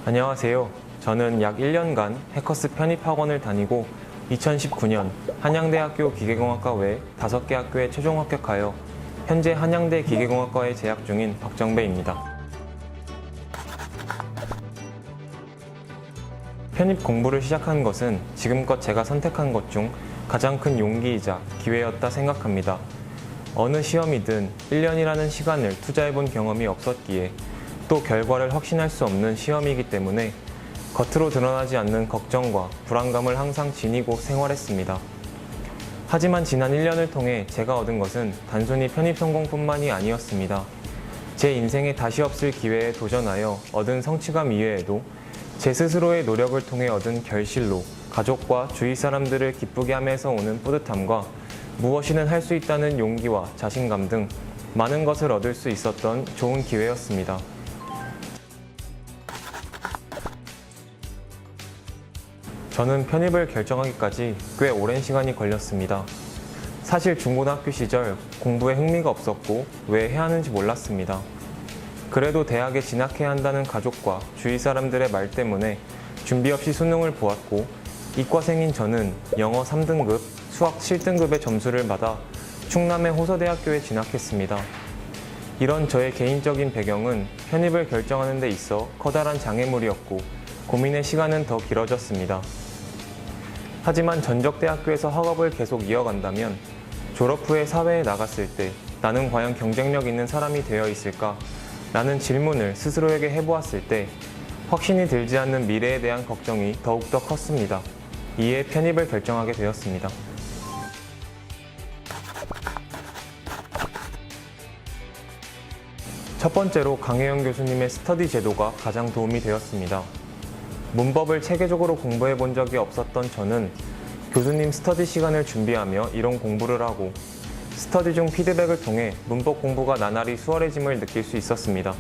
안녕하세요. 저는 약 1년간 해커스 편입학원을 다니고 2019년 한양대학교 기계공학과 외 5개 학교에 최종 합격하여 현재 한양대 기계공학과에 재학 중인 박정배입니다. 편입 공부를 시작한 것은 지금껏 제가 선택한 것 중 가장 큰 용기이자 기회였다 생각합니다. 어느 시험이든 1년이라는 시간을 투자해본 경험이 없었기에 또 결과를 확신할 수 없는 시험이기 때문에 겉으로 드러나지 않는 걱정과 불안감을 항상 지니고 생활했습니다. 하지만 지난 1년을 통해 제가 얻은 것은 단순히 편입 성공뿐만이 아니었습니다. 제 인생에 다시 없을 기회에 도전하여 얻은 성취감 이외에도 제 스스로의 노력을 통해 얻은 결실로 가족과 주위 사람들을 기쁘게 하면서 오는 뿌듯함과 무엇이든 할 수 있다는 용기와 자신감 등 많은 것을 얻을 수 있었던 좋은 기회였습니다. 저는 편입을 결정하기까지 꽤 오랜 시간이 걸렸습니다. 사실 중고등학교 시절 공부에 흥미가 없었고 왜 해야 하는지 몰랐습니다. 그래도 대학에 진학해야 한다는 가족과 주위 사람들의 말 때문에 준비 없이 수능을 보았고 이과생인 저는 영어 3등급, 수학 7등급의 점수를 받아 충남의 호서대학교에 진학했습니다. 이런 저의 개인적인 배경은 편입을 결정하는 데 있어 커다란 장애물이었고 고민의 시간은 더 길어졌습니다. 하지만 전적대학교에서 학업을 계속 이어간다면 졸업 후에 사회에 나갔을 때 나는 과연 경쟁력 있는 사람이 되어 있을까? 라는 질문을 스스로에게 해보았을 때 확신이 들지 않는 미래에 대한 걱정이 더욱더 컸습니다. 이에 편입을 결정하게 되었습니다. 첫 번째로 강혜영 교수님의 스터디 제도가 가장 도움이 되었습니다. 문법을 체계적으로 공부해 본 적이 없었던 저는 교수님 스터디 시간을 준비하며 이론 공부를 하고 스터디 중 피드백을 통해 문법 공부가 나날이 수월해짐을 느낄 수 있었습니다.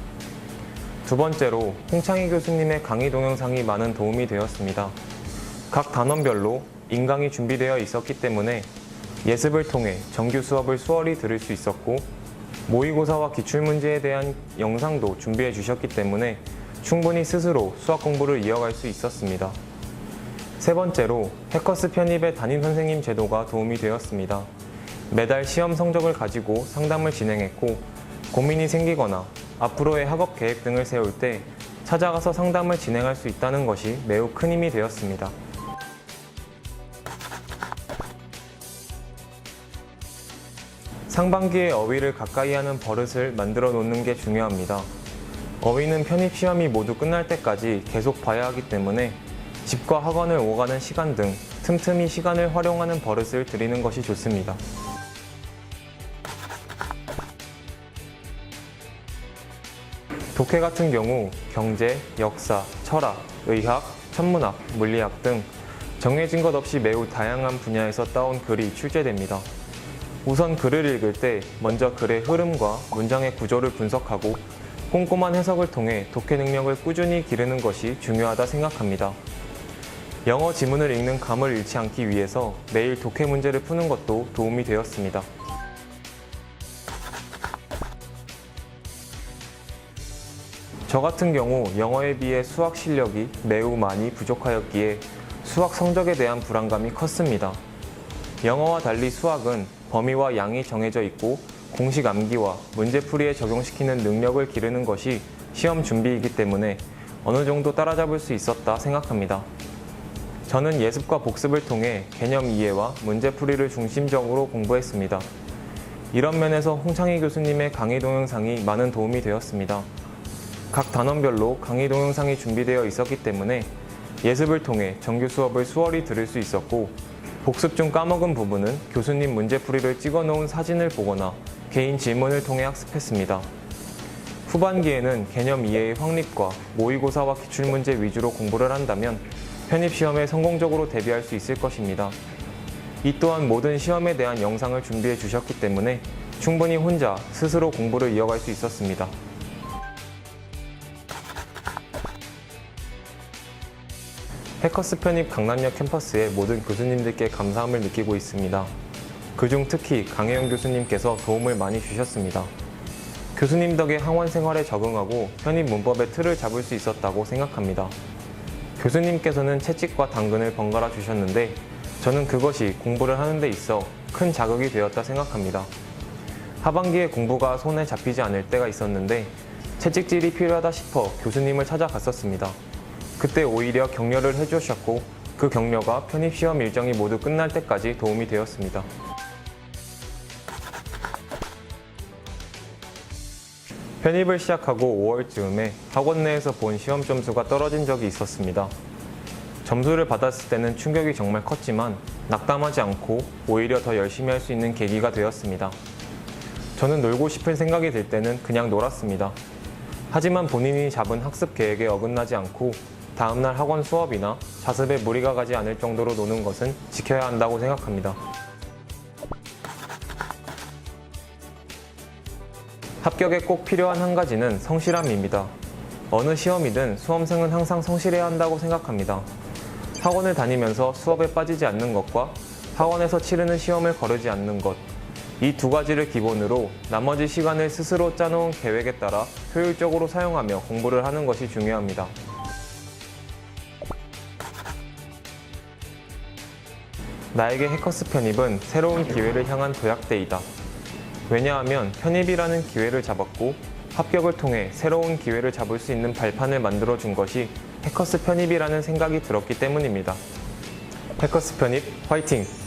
두 번째로 홍창희 교수님의 강의 동영상이 많은 도움이 되었습니다. 각 단원별로 인강이 준비되어 있었기 때문에 예습을 통해 정규 수업을 수월히 들을 수 있었고 모의고사와 기출문제에 대한 영상도 준비해 주셨기 때문에 충분히 스스로 수학 공부를 이어갈 수 있었습니다. 세 번째로 해커스 편입의 담임 선생님 제도가 도움이 되었습니다. 매달 시험 성적을 가지고 상담을 진행했고 고민이 생기거나 앞으로의 학업 계획 등을 세울 때 찾아가서 상담을 진행할 수 있다는 것이 매우 큰 힘이 되었습니다. 상반기에 어휘를 가까이 하는 버릇을 만들어 놓는 게 중요합니다. 어휘는 편입 시험이 모두 끝날 때까지 계속 봐야 하기 때문에 집과 학원을 오가는 시간 등 틈틈이 시간을 활용하는 버릇을 들이는 것이 좋습니다. 독해 같은 경우 경제, 역사, 철학, 의학, 천문학, 물리학 등 정해진 것 없이 매우 다양한 분야에서 따온 글이 출제됩니다. 우선 글을 읽을 때 먼저 글의 흐름과 문장의 구조를 분석하고 꼼꼼한 해석을 통해 독해 능력을 꾸준히 기르는 것이 중요하다 생각합니다. 영어 지문을 읽는 감을 잃지 않기 위해서 매일 독해 문제를 푸는 것도 도움이 되었습니다. 저 같은 경우 영어에 비해 수학 실력이 매우 많이 부족하였기에 수학 성적에 대한 불안감이 컸습니다. 영어와 달리 수학은 범위와 양이 정해져 있고 공식 암기와 문제풀이에 적용시키는 능력을 기르는 것이 시험 준비이기 때문에 어느 정도 따라잡을 수 있었다 생각합니다. 저는 예습과 복습을 통해 개념 이해와 문제풀이를 중심적으로 공부했습니다. 이런 면에서 홍창희 교수님의 강의 동영상이 많은 도움이 되었습니다. 각 단원별로 강의 동영상이 준비되어 있었기 때문에 예습을 통해 정규 수업을 수월히 들을 수 있었고 복습 중 까먹은 부분은 교수님 문제풀이를 찍어놓은 사진을 보거나 개인 질문을 통해 학습했습니다. 후반기에는 개념 이해의 확립과 모의고사와 기출문제 위주로 공부를 한다면 편입시험에 성공적으로 대비할 수 있을 것입니다. 이 또한 모든 시험에 대한 영상을 준비해 주셨기 때문에 충분히 혼자 스스로 공부를 이어갈 수 있었습니다. 해커스 편입 강남역 캠퍼스의 모든 교수님들께 감사함을 느끼고 있습니다. 그중 특히 강혜영 교수님께서 도움을 많이 주셨습니다. 교수님 덕에 학원 생활에 적응하고 편입 문법의 틀을 잡을 수 있었다고 생각합니다. 교수님께서는 채찍과 당근을 번갈아 주셨는데 저는 그것이 공부를 하는 데 있어 큰 자극이 되었다 생각합니다. 하반기에 공부가 손에 잡히지 않을 때가 있었는데 채찍질이 필요하다 싶어 교수님을 찾아갔었습니다. 그때 오히려 격려를 해주셨고 그 격려가 편입시험 일정이 모두 끝날 때까지 도움이 되었습니다. 편입을 시작하고 5월쯤에 학원 내에서 본 시험 점수가 떨어진 적이 있었습니다. 점수를 받았을 때는 충격이 정말 컸지만 낙담하지 않고 오히려 더 열심히 할 수 있는 계기가 되었습니다. 저는 놀고 싶은 생각이 들 때는 그냥 놀았습니다. 하지만 본인이 잡은 학습 계획에 어긋나지 않고 다음날 학원 수업이나 자습에 무리가 가지 않을 정도로 노는 것은 지켜야 한다고 생각합니다. 합격에 꼭 필요한 한 가지는 성실함입니다. 어느 시험이든 수험생은 항상 성실해야 한다고 생각합니다. 학원을 다니면서 수업에 빠지지 않는 것과 학원에서 치르는 시험을 거르지 않는 것, 이 두 가지를 기본으로 나머지 시간을 스스로 짜놓은 계획에 따라 효율적으로 사용하며 공부를 하는 것이 중요합니다. 나에게 해커스 편입은 새로운 기회를 향한 도약대이다. 왜냐하면 편입이라는 기회를 잡았고 합격을 통해 새로운 기회를 잡을 수 있는 발판을 만들어준 것이 해커스 편입이라는 생각이 들었기 때문입니다. 해커스 편입 화이팅!